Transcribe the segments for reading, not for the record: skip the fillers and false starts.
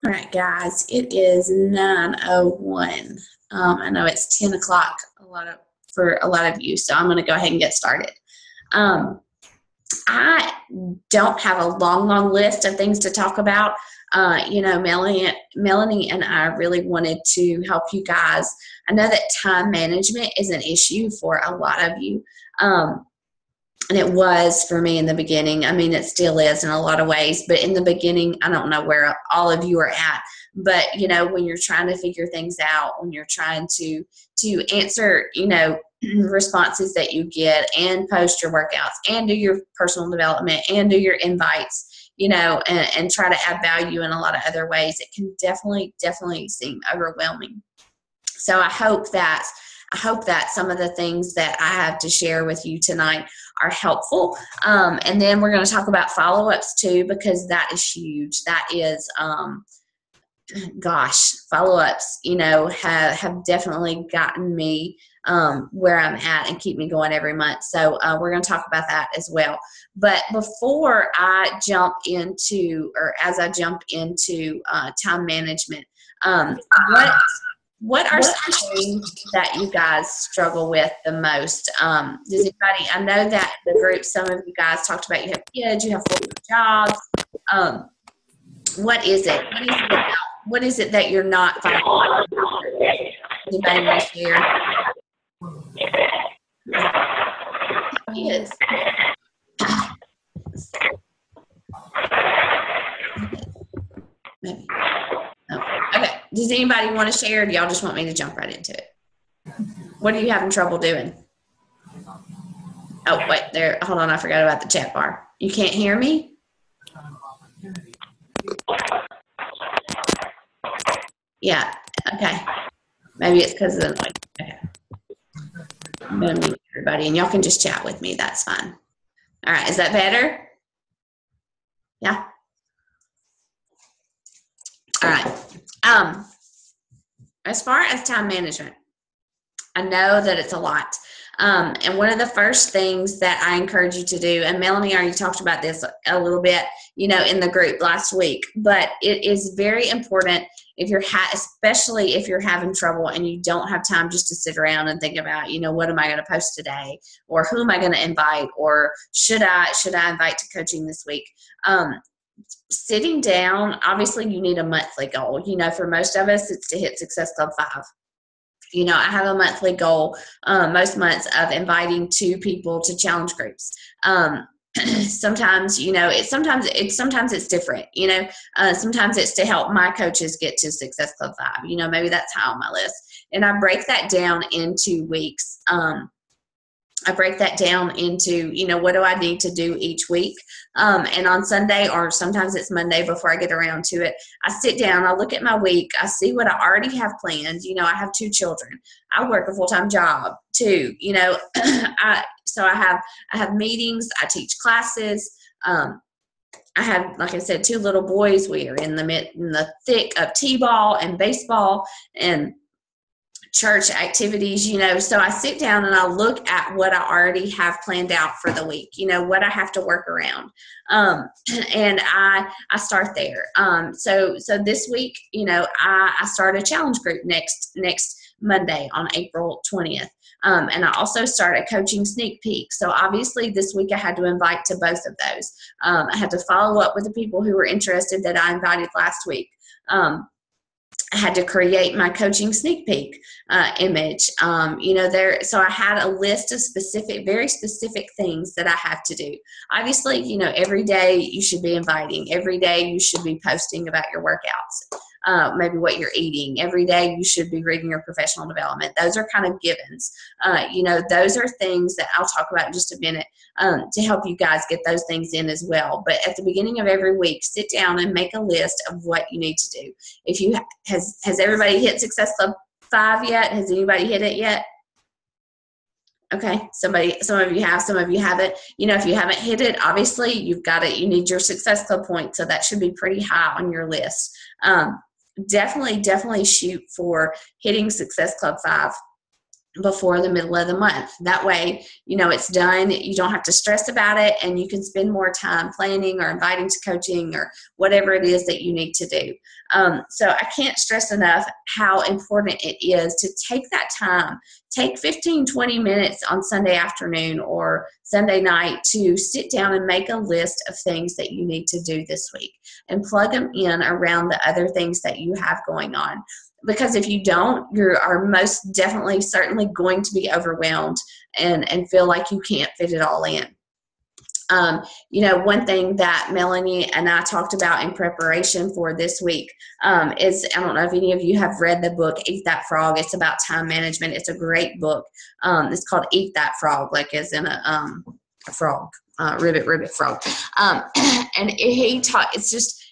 All right, guys, it is 9:01. I know it's 10 o'clock for a lot of you, so I'm going to go ahead and get started. Um, I don't have a long list of things to talk about. Melanie and I really wanted to help you guys. I know that time management is an issue for a lot of you. And it was for me in the beginning. I mean, it still is in a lot of ways, but in the beginning, I don't know where all of you are at. But, when you're trying to figure things out, when you're trying to answer, responses that you get and post your workouts and do your personal development and do your invites, and try to add value in a lot of other ways, it can definitely seem overwhelming. So I hope that some of the things that I have to share with you tonight are helpful. And then we're going to talk about follow-ups too, because that is huge. That is, follow-ups, have definitely gotten me where I'm at and keep me going every month. So we're going to talk about that as well. But before I jump into, or as I jump into time management, what are some things that you guys struggle with the most? Does anybody, I know that the group, some of you guys talked about you have kids, you have full-time jobs. What is it? What is it that you're not finding? Anybody want to share? Kids. Maybe. Okay. Does anybody want to share, or do y'all just want me to jump right into it? What are you having trouble doing? Oh, wait, there. Hold on. I forgot about the chat bar. You can't hear me? Yeah. Okay. Maybe it's because of the noise. Okay. I'm going to mute everybody, and y'all can just chat with me. That's fine. All right. Is that better? Yeah. All right. As far as time management, I know that it's a lot. And one of the first things that I encourage you to do, and Melanie already talked about this a little bit, in the group last week, but it is very important if especially if you're having trouble and you don't have time just to sit around and think about, what am I going to post today, or who am I going to invite, or should I invite to coaching this week? Sitting down, obviously you need a monthly goal. For most of us, it's to hit Success Club 5. I have a monthly goal most months of inviting 2 people to challenge groups. Sometimes, sometimes it's different. Sometimes it's to help my coaches get to Success Club 5. Maybe that's high on my list. And I break that down into weeks. I break that down into, what do I need to do each week? And on Sunday, or sometimes it's Monday before I get around to it, I sit down, I look at my week, I see what I already have planned. I have 2 children. I work a full-time job too, so I have meetings, I teach classes. I have, like I said, 2 little boys. We are in the thick of t-ball and baseball and church activities, so I sit down and I look at what I already have planned out for the week, what I have to work around. And I start there. So this week, I start a challenge group next Monday on April 20th. And I also start a coaching sneak peek. So obviously this week I had to invite to both of those. I had to follow up with the people who were interested that I invited last week. I had to create my coaching sneak peek image, so I had a list of very specific things that I have to do. Obviously, every day you should be inviting. Every day you should be posting about your workouts, maybe what you're eating. Every day you should be reading your professional development. Those are kind of givens. Those are things that I'll talk about in just a minute to help you guys get those things in as well. But at the beginning of every week, sit down and make a list of what you need to do. If you has everybody hit Success Club 5 yet? Has anybody hit it yet? Okay, some of you have, some of you haven't. If you haven't hit it, obviously you've got it. You need your Success Club points, so that should be pretty high on your list. Definitely shoot for hitting Success Club 5. before the middle of the month. That way, it's done. You don't have to stress about it, and you can spend more time planning or inviting to coaching or whatever it is that you need to do. So I can't stress enough how important it is to take that time. Take 15, 20 minutes on Sunday afternoon or Sunday night to sit down and make a list of things that you need to do this week and plug them in around the other things that you have going on. Because if you don't, you are most definitely, certainly going to be overwhelmed and feel like you can't fit it all in. One thing that Melanie and I talked about in preparation for this week is, I don't know if any of you have read the book, Eat That Frog. It's about time management. It's a great book. It's called Eat That Frog, like as in a frog, ribbit frog. And he taught,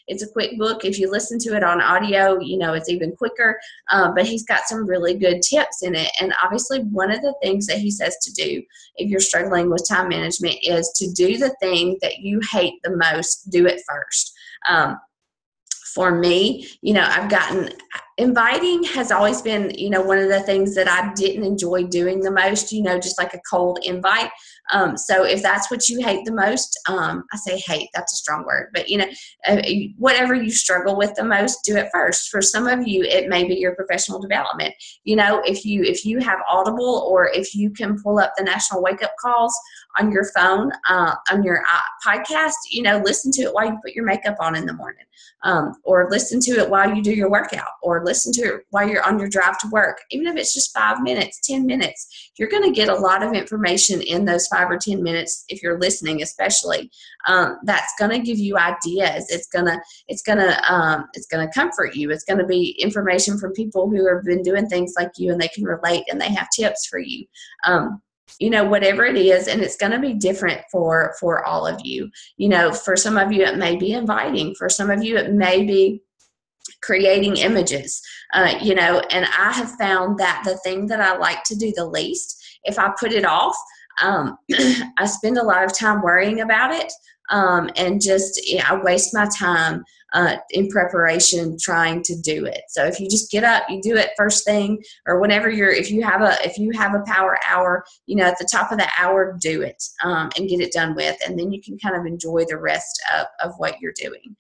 it's a quick book. If you listen to it on audio, it's even quicker. But he's got some really good tips in it. And obviously, one of the things that he says to do if you're struggling with time management is to do the thing that you hate the most, do it first. For me, inviting has always been, one of the things that I didn't enjoy doing the most, just like a cold invite. So if that's what you hate the most, I say hate, that's a strong word, but whatever you struggle with the most, do it first. For some of you, it may be your professional development. If you have Audible, or if you can pull up the National Wake Up Calls on your phone, on your podcast, listen to it while you put your makeup on in the morning, or listen to it while you do your workout, or listen to it while you're on your drive to work. Even if it's just 5 minutes, 10 minutes, you're going to get a lot of information in those 5 or 10 minutes, if you're listening especially, that's going to give you ideas. It's going to comfort you. It's going to be information from people who have been doing things like you, and they can relate, and they have tips for you. Whatever it is, and it's going to be different for all of you. For some of you, it may be inviting. For some of you, it may be creating images, and I have found that the thing that I like to do the least, if I put it off, I spend a lot of time worrying about it, and I waste my time in preparation trying to do it. So if you just get up, you do it first thing, or whenever if you have a power hour, at the top of the hour, do it, and get it done with, and then you can kind of enjoy the rest of what you're doing.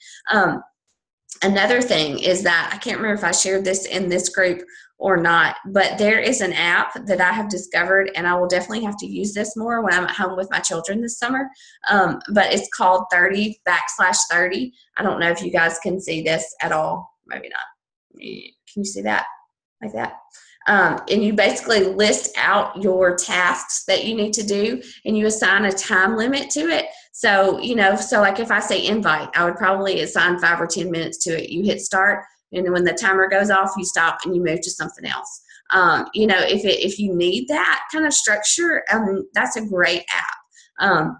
Another thing is that, I can't remember if I shared this in this group or not, but there is an app that I have discovered, and I will definitely have to use this more when I'm at home with my children this summer. But it's called 30/30. I don't know if you guys can see this at all. Maybe not. Can you see that? Like that? And you basically list out your tasks that you need to do, and you assign a time limit to it. So, like if I say invite, I would probably assign 5 or 10 minutes to it. You hit start, and when the timer goes off, you stop and you move to something else. If you need that kind of structure, that's a great app.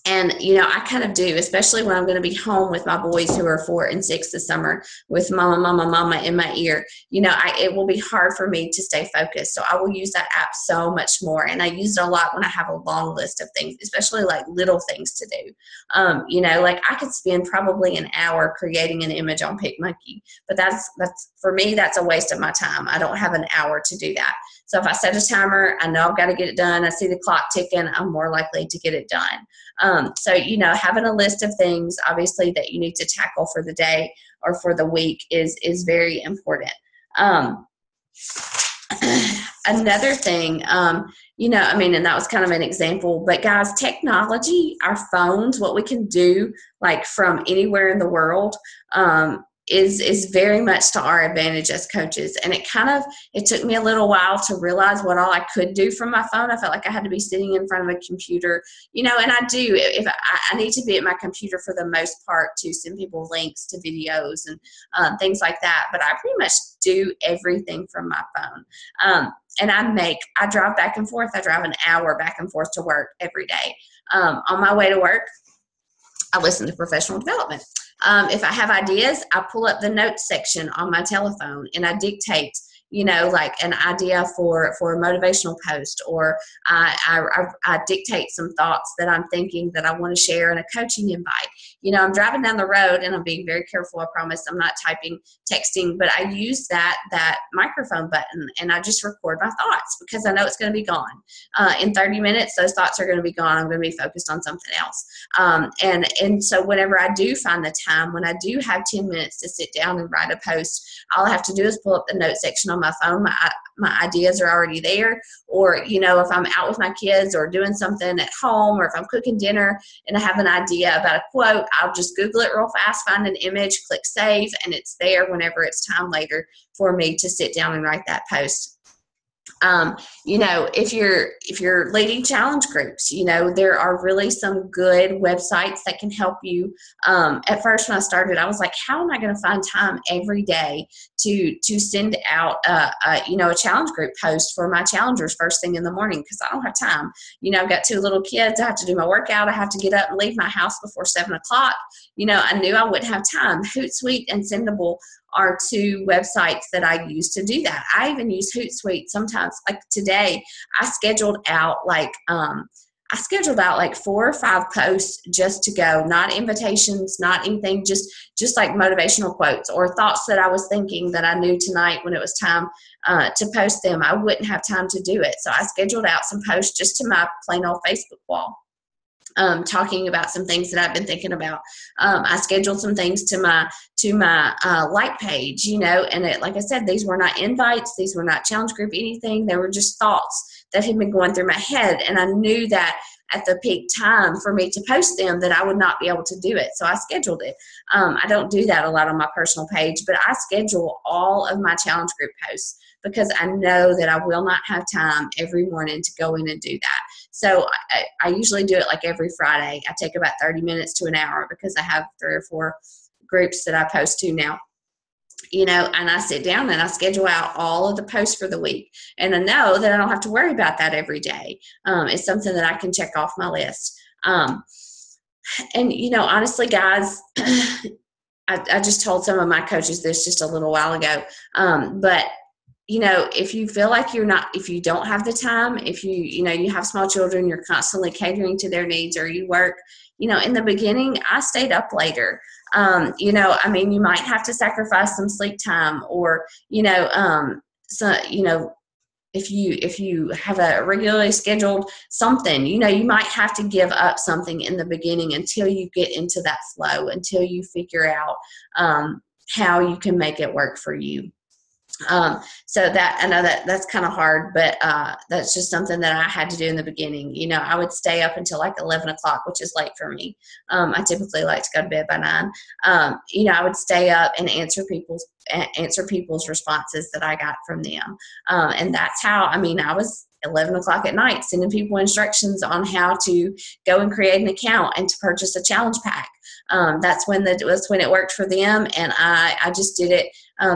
And, I kind of do, especially when I'm going to be home with my boys who are 4 and 6 this summer, with mama in my ear. It will be hard for me to stay focused. So I will use that app so much more. And I use it a lot when I have a long list of things, especially like little things to do. Like I could spend probably an hour creating an image on PicMonkey, but that's for me, that's a waste of my time. I don't have an hour to do that. So if I set a timer, I know I've got to get it done. I see the clock ticking, I'm more likely to get it done. So, having a list of things, obviously, that you need to tackle for the day or for the week is very important. Another thing, and that was kind of an example, but guys, technology, our phones, what we can do like from anywhere in the world, is very much to our advantage as coaches. And it took me a little while to realize what all I could do from my phone. I felt like I had to be sitting in front of a computer, and I do, if I need to be at my computer for the most part to send people links to videos and things like that. But I pretty much do everything from my phone. And I drive back and forth. I drive an hour back and forth to work every day. On my way to work, I listen to professional development. If I have ideas, I pull up the notes section on my telephone and I dictate, like an idea for a motivational post, or I dictate some thoughts that I'm thinking that I want to share in a coaching invite. I'm driving down the road and I'm being very careful. I promise I'm not texting, but I use that microphone button and I just record my thoughts because I know it's going to be gone. In 30 minutes, those thoughts are going to be gone. I'm going to be focused on something else. And so whenever I do find the time, when I do have 10 minutes to sit down and write a post, all I have to do is pull up the note section on my phone. My ideas are already there. Or, if I'm out with my kids or doing something at home, or if I'm cooking dinner and I have an idea about a quote, I'll just Google it real fast, find an image, click save, and it's there whenever it's time later for me to sit down and write that post. If you're leading challenge groups, there are really some good websites that can help you. At first when I started, I was like, how am I going to find time every day to send out a challenge group post for my challengers first thing in the morning? Because I don't have time. I've got 2 little kids. I have to do my workout. I have to get up and leave my house before 7 o'clock. I knew I wouldn't have time. Hootsuite and Sendable are 2 websites that I use to do that. I even use Hootsuite sometimes. Like today, I scheduled out like 4 or 5 posts just to go, not invitations, not anything, just like motivational quotes or thoughts that I was thinking that I knew tonight when it was time to post them, I wouldn't have time to do it. So I scheduled out some posts just to my plain old Facebook wall. Talking about some things that I've been thinking about. I scheduled some things to my like page, and like I said, these were not invites, these were not challenge group anything. They were just thoughts that had been going through my head, and I knew that at the peak time for me to post them that I would not be able to do it. So I scheduled it. I don't do that a lot on my personal page, but I schedule all of my challenge group posts because I know that I will not have time every morning to go in and do that. So I usually do it like every Friday. I take about 30 minutes to an hour because I have 3 or 4 groups that I post to now. And I sit down and I schedule out all of the posts for the week. And I know that I don't have to worry about that every day. It's something that I can check off my list. Honestly, guys, I just told some of my coaches this just a little while ago. But if you feel like if you don't have the time, if you have small children, you're constantly catering to their needs, or you work, in the beginning, I stayed up later. You might have to sacrifice some sleep time, or, if you have a regularly scheduled something, you might have to give up something in the beginning until you get into that flow, until you figure out how you can make it work for you. So that, I know that's kind of hard, but that's just something that I had to do in the beginning. I would stay up until like 11 o'clock, which is late for me. I typically like to go to bed by 9. I would stay up and answer people's responses that I got from them. And that's how, I was 11 o'clock at night sending people instructions on how to go and create an account and to purchase a challenge pack. That's when it worked for them, and I just did it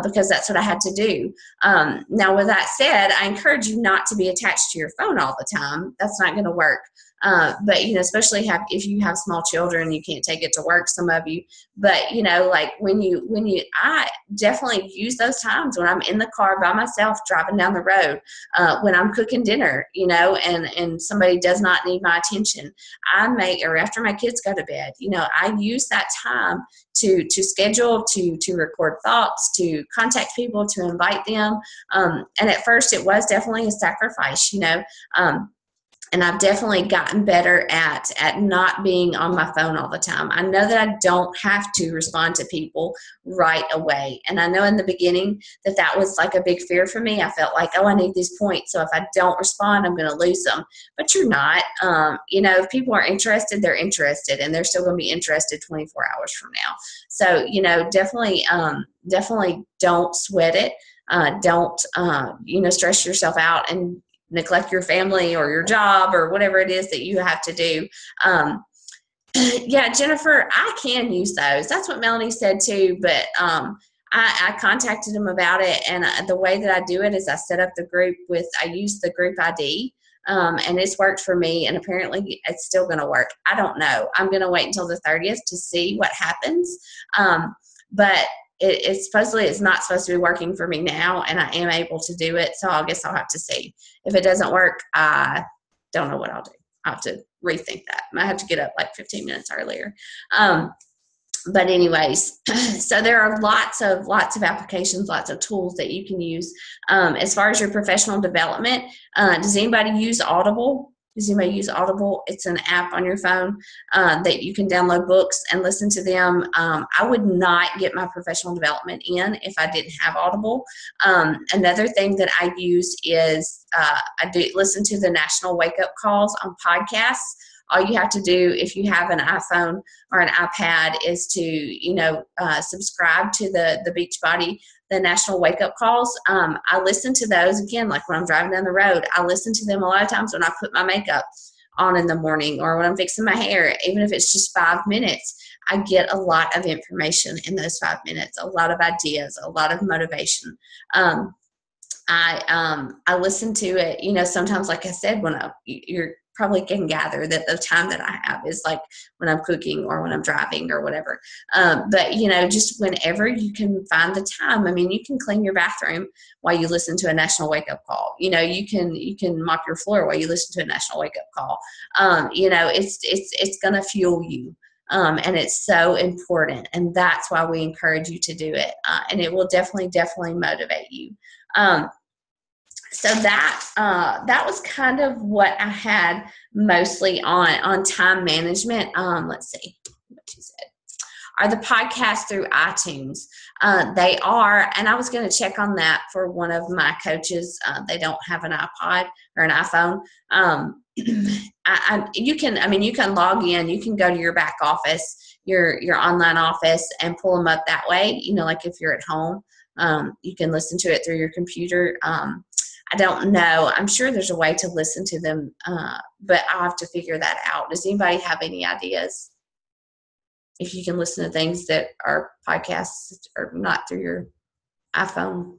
because that's what I had to do. Now, with that said, I encourage you not to be attached to your phone all the time. That's not going to work. But especially if you have small children, you can't take it to work, some of you. But like I definitely use those times when I'm in the car by myself driving down the road, when I'm cooking dinner, and somebody does not need my attention. Or after my kids go to bed, I use that time to schedule, to record thoughts, to contact people, to invite them. And at first it was definitely a sacrifice, and I've definitely gotten better at not being on my phone all the time. I know that I don't have to respond to people right away. And I know in the beginning that was like a big fear for me. I felt like, I need these points, so if I don't respond, I'm going to lose them. But you're not. If people are interested, they're interested, and they're still going to be interested 24 hours from now. So, definitely don't sweat it. Don't stress yourself out and neglect your family or your job or whatever it is that you have to do. Yeah, Jennifer, I can use those. That's what Melanie said too, but I contacted them about it, and the way that I do it is I set up the group I use the group ID, and it's worked for me, and apparently it's still going to work. I don't know. I'm going to wait until the 30th to see what happens. But it's supposedly it's not supposed to be working for me now, and I am able to do it. So I guess I'll have to see. If it doesn't work, I don't know what I'll do. I'll have to rethink that. I might have to get up like 15 minutes earlier. But anyways, so there are lots of applications, lots of tools that you can use. As far as your professional development, does anybody use Audible? Does anybody use Audible? It's an app on your phone that you can download books and listen to them. I would not get my professional development in if I didn't have Audible. Another thing that I use is I do listen to the National Wake Up Calls on podcasts. All you have to do if you have an iPhone or an iPad is to, subscribe to the Beachbody, the National Wake Up Calls. I listen to those, again, like when I'm driving down the road. I listen to them a lot of times when I put my makeup on in the morning or when I'm fixing my hair. Even if it's just 5 minutes, I get a lot of information in those 5 minutes, a lot of ideas, a lot of motivation. I listen to it, sometimes, like I said, when you're probably can gather that the time that I have is like when I'm cooking or when I'm driving or whatever. But, just whenever you can find the time. I mean, you can clean your bathroom while you listen to a National Wake Up Call. You can mop your floor while you listen to a National Wake Up Call. It's going to fuel you. And it's so important. And that's why we encourage you to do it. And it will definitely motivate you. So that was kind of what I had mostly on time management. Let's see what she said. Are the podcasts through iTunes? They are, and I was going to check on that for one of my coaches. They don't have an iPod or an iPhone. You can log in. You can go to your back office, your online office, and pull them up that way. Like if you're at home, you can listen to it through your computer. I don't know. I'm sure there's a way to listen to them, but I'll have to figure that out. Does anybody have any ideas? If you can listen to things that are podcasts or not through your iPhone.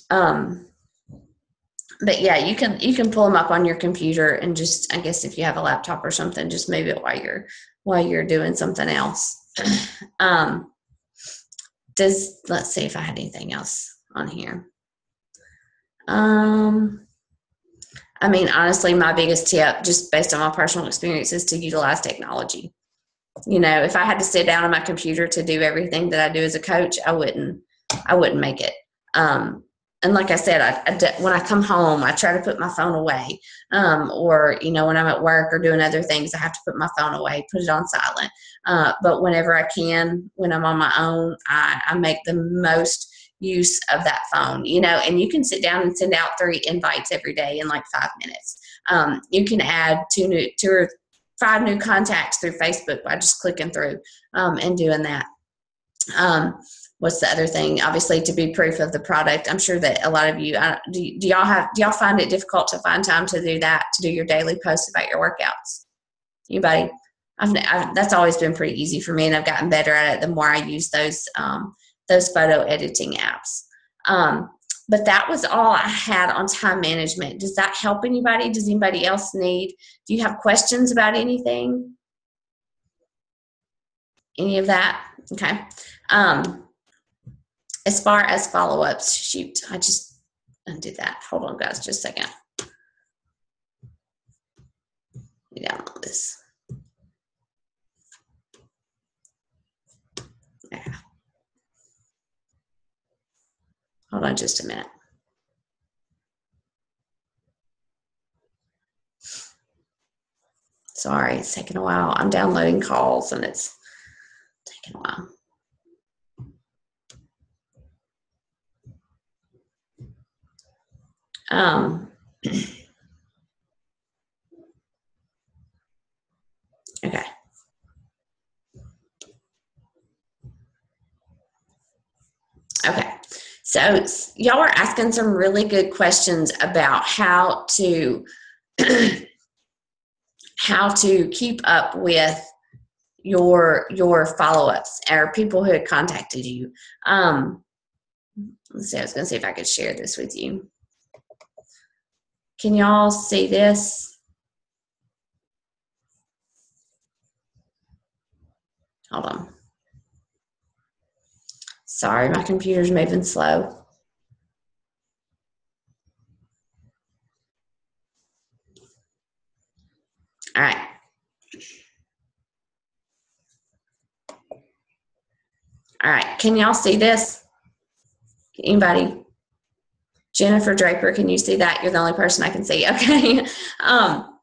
But yeah, you can pull them up on your computer and just, I guess if you have a laptop or something, just move it while you're doing something else. Let's see if I had anything else on here. Honestly, my biggest tip, just based on my personal experience, is to utilize technology. If I had to sit down on my computer to do everything that I do as a coach, I wouldn't make it. And like I said, when I come home, I try to put my phone away. Or, when I'm at work or doing other things, I have to put my phone away, put it on silent. But whenever I can, when I'm on my own, I make the most use of that phone, and you can sit down and send out 3 invites every day in like 5 minutes. You can add 2 or 5 new contacts through Facebook by just clicking through and doing that. What's the other thing? Obviously, to be proof of the product. I'm sure that a lot of you, do y'all find it difficult to find time to do that, to do your daily posts about your workouts? Anybody? That's always been pretty easy for me, and I've gotten better at it the more I use those photo editing apps. But that was all I had on time management. Does that help anybody? Does anybody else do you have questions about anything? Any of that? Okay. As far as follow-ups, shoot, I just undid that. Hold on, guys, just a second. Let me download this. Yeah. Hold on just a minute. Sorry, it's taking a while. I'm downloading calls and it's taking a while. Okay. Okay. So y'all are asking some really good questions about how to keep up with your follow-ups or people who had contacted you. Let's see, I was going to see if I could share this with you. Can y'all see this? Hold on. Sorry, my computer's moving slow. All right. All right. Can y'all see this? Anybody? Jennifer Draper, can you see that? You're the only person I can see. Okay. All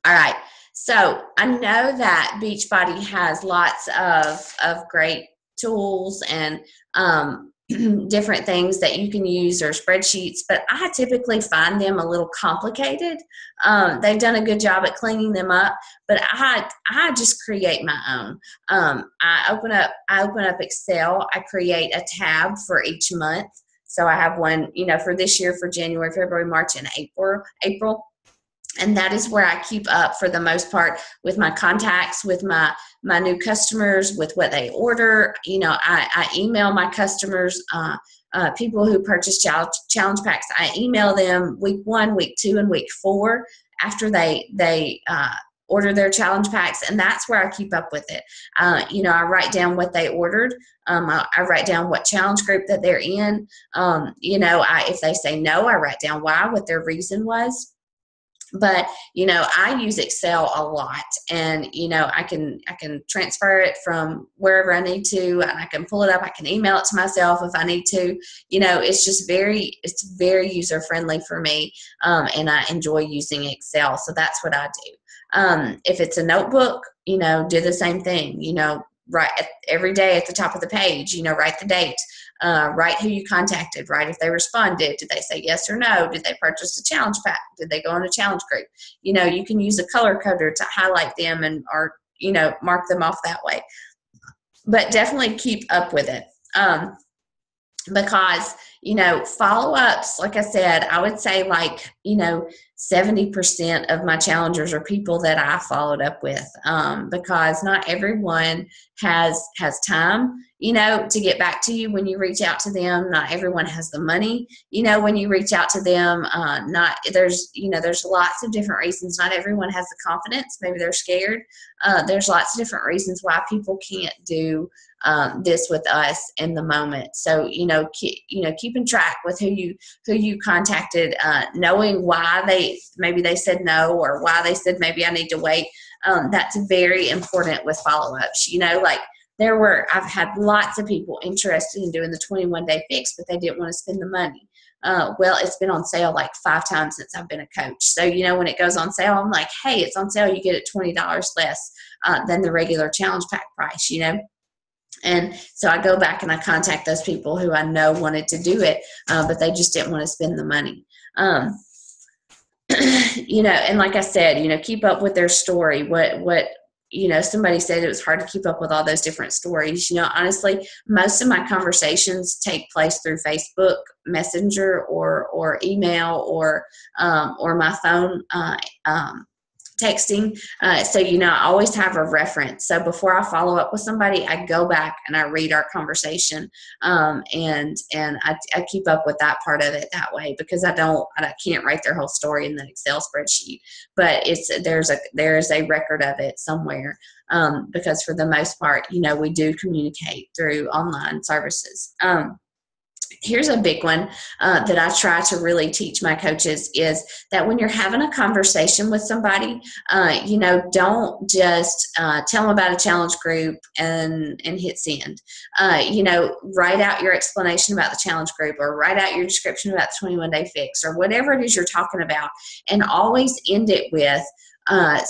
right. So I know that Beachbody has lots of great tools and different things that you can use or spreadsheets, but I typically find them a little complicated. They've done a good job at cleaning them up, but I just create my own. I open up Excel. I create a tab for each month. So I have one, for this year, for January, February, March, and April. And that is where I keep up for the most part with my contacts, with my new customers, with what they order. I email my customers, people who purchase challenge packs. I email them week 1, week 2, and week 4 after they order their challenge packs, and that's where I keep up with it. I write down what they ordered. I write down what challenge group that they're in. If they say no, I write down why, what their reason was. But I use Excel a lot, and I can transfer it from wherever I need to, and I can pull it up. I can email it to myself if I need to. It's very user friendly for me, and I enjoy using Excel. So that's what I do. If it's a notebook, do the same thing. Write every day at the top of the page. Write the date. Write who you contacted, write if they responded, did they say yes or no, did they purchase a challenge pack, did they go in a challenge group. You can use a color coder to highlight them or mark them off that way, but definitely keep up with it. Because follow-ups, like I said, I would say 70% of my challengers are people that I followed up with, because not everyone has time to get back to you when you reach out to them. Not everyone has the money when you reach out to them. There's lots of different reasons. Not everyone has the confidence. Maybe they're scared. There's lots of different reasons why people can't do this with us in the moment. So keeping track with who you contacted, knowing why maybe they said no, or why they said maybe I need to wait. That's very important with follow-ups. I've had lots of people interested in doing the 21-day fix, but they didn't want to spend the money. Well, it's been on sale 5 times since I've been a coach. So, when it goes on sale, I'm like, hey, it's on sale. You get it $20 less than the regular challenge pack price, And so I go back and I contact those people who I know wanted to do it, but they just didn't want to spend the money. And like I said, keep up with their story. What somebody said it was hard to keep up with all those different stories. Honestly, most of my conversations take place through Facebook Messenger or email or my phone texting. So, I always have a reference. So before I follow up with somebody, I go back and I read our conversation. And I keep up with that part of it that way, because I can't write their whole story in the Excel spreadsheet, but there's a record of it somewhere. Because for the most part, we do communicate through online services. Here's a big one that I try to really teach my coaches is that when you're having a conversation with somebody, don't just tell them about a challenge group and hit send. Write out your explanation about the challenge group, or write out your description about the 21-day fix, or whatever it is you're talking about, and always end it with a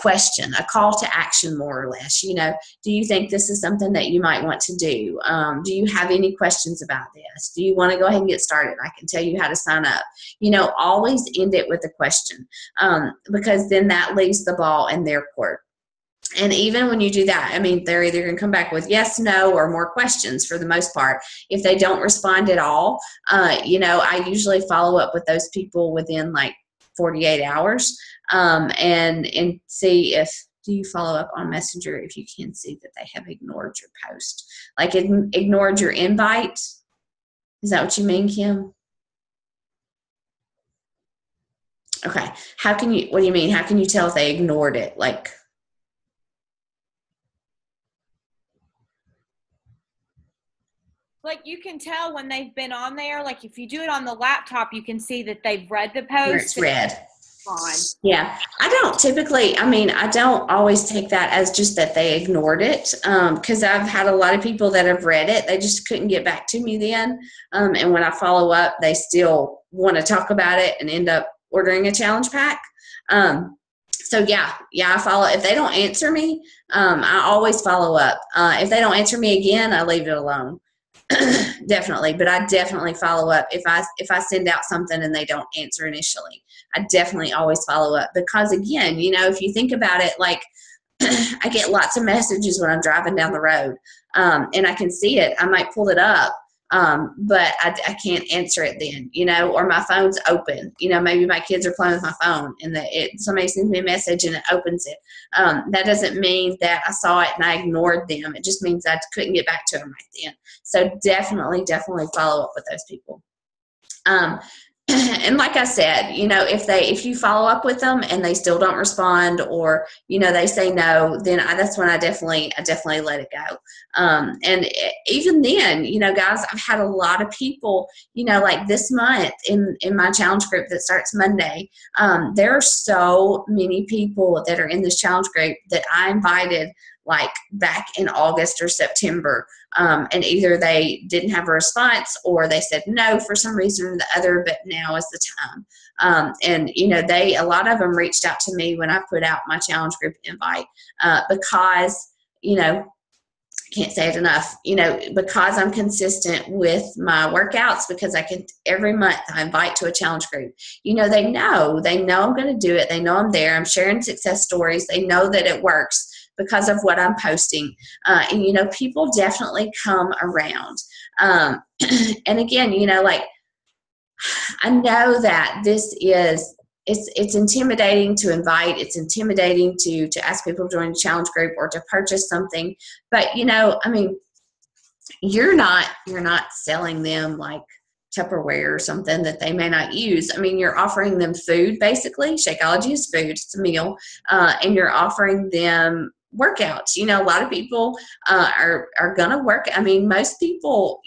question, a call to action, more or less. Do you think this is something that you might want to do? Do you have any questions about this? Do you want to go ahead and get started? I can tell you how to sign up. Always end it with a question, because then that leaves the ball in their court. And even when you do that, they're either going to come back with yes, no, or more questions for the most part. If they don't respond at all, I usually follow up with those people within 48 hours. And see do you follow up on Messenger if you can see that they have ignored your post, ignored your invite. Is that what you mean, Kim? Okay. What do you mean? How can you tell if they ignored it? like you can tell when they've been on there. Like if you do it on the laptop, you can see that they've read the Where post. it's read. On. Yeah, I don't typically, I mean, I don't always take that as just that they ignored it, because I've had a lot of people that have read it. They just couldn't get back to me then. And when I follow up, they still want to talk about it and end up ordering a challenge pack. So yeah, I follow. If they don't answer me, I always follow up. If they don't answer me again, I leave it alone. Definitely, but I definitely follow up if I send out something and they don't answer initially. I definitely always follow up, because again, if you think about it, like I get lots of messages when I'm driving down the road, and I can see it. I might pull it up, but I can't answer it then, or my phone's open. Maybe my kids are playing with my phone and somebody sends me a message and it opens it. That doesn't mean that I saw it and I ignored them. It just means I couldn't get back to them right then. So definitely follow up with those people. And like I said, if you follow up with them and they still don't respond, or they say no, then that's when I definitely let it go. And even then, guys, I've had a lot of people, like this month in my challenge group that starts Monday. There are so many people that are in this challenge group that I invited like back in August or September. And either they didn't have a response or they said no for some reason or the other, but now is the time. And, a lot of them reached out to me when I put out my challenge group invite, because, can't say it enough, because I'm consistent with my workouts, because every month I invite to a challenge group. They know I'm going to do it. They know I'm there. I'm sharing success stories. They know that it works because of what I'm posting. And, people definitely come around. And again, I know that this is, it's intimidating to invite. It's intimidating to ask people to join a challenge group or to purchase something. But, you're not selling them like Tupperware or something that they may not use. You're offering them food, basically. Shakeology is food. It's a meal. And you're offering them workouts. A lot of people are going to work. Most people,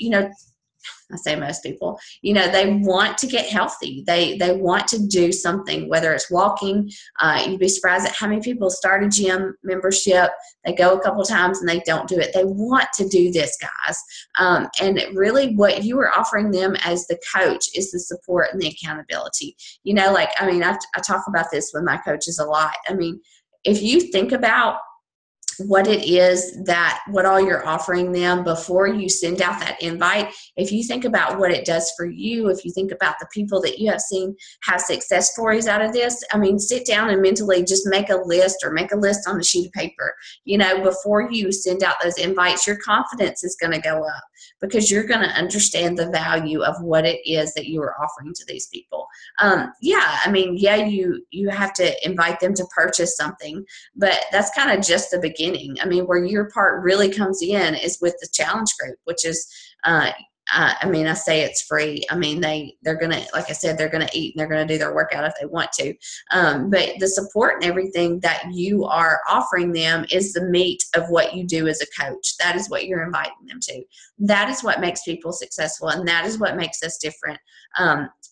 I say most people, they want to get healthy. They want to do something, whether it's walking. You'd be surprised at how many people start a gym membership. They go a couple of times and they don't do it. They want to do this, guys. And really what you are offering them as the coach is the support and the accountability. I talk about this with my coaches a lot. If you think about what it is what all you're offering them before you send out that invite, if you think about what it does for you, if you think about the people that you have seen have success stories out of this, sit down and mentally just make a list on a sheet of paper. Before you send out those invites, your confidence is going to go up, because you're going to understand the value of what it is that you are offering to these people. You have to invite them to purchase something, but that's kind of just the beginning. Where your part really comes in is with the challenge group, which is, I say it's free. They're going to, like I said, they're going to eat and they're going to do their workout if they want to. But the support and everything that you are offering them is the meat of what you do as a coach. That is what you're inviting them to. That is what makes people successful. And that is what makes us different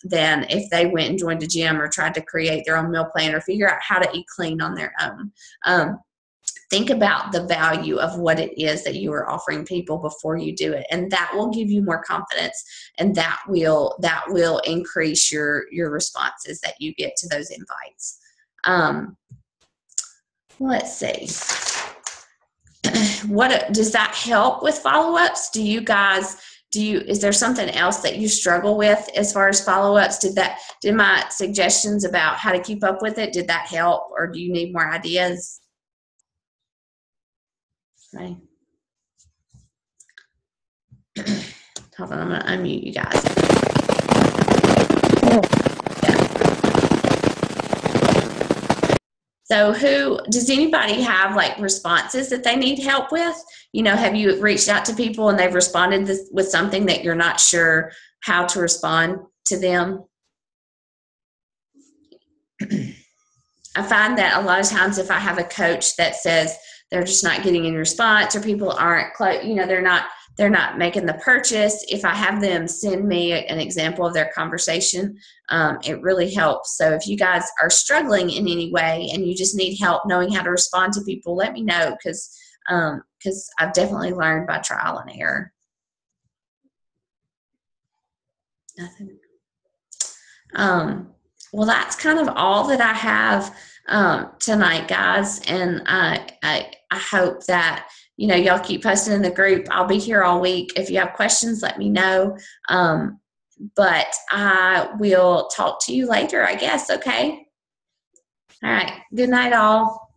than if they went and joined a gym or tried to create their own meal plan or figure out how to eat clean on their own. Think about the value of what it is that you are offering people before you do it, and that will give you more confidence, and that will increase your responses that you get to those invites. Let's see. What does that help with follow-ups? Is there something else that you struggle with as far as follow-ups? Did my suggestions about how to keep up with it, did that help, or do you need more ideas? Okay. Hold on, I'm going to unmute you guys. Yeah. So does anybody have like responses that they need help with? Have you reached out to people and they've responded with something that you're not sure how to respond to them? I find that a lot of times if I have a coach that says they're just not getting any response, or people aren't close, they're not making the purchase, if I have them send me an example of their conversation, it really helps. So if you guys are struggling in any way and you just need help knowing how to respond to people, let me know, because I've definitely learned by trial and error. Nothing. Well, that's kind of all that I have tonight, guys. And I hope that, y'all keep posting in the group. I'll be here all week. If you have questions, let me know. But I will talk to you later, I guess. Okay. All right. Good night, all.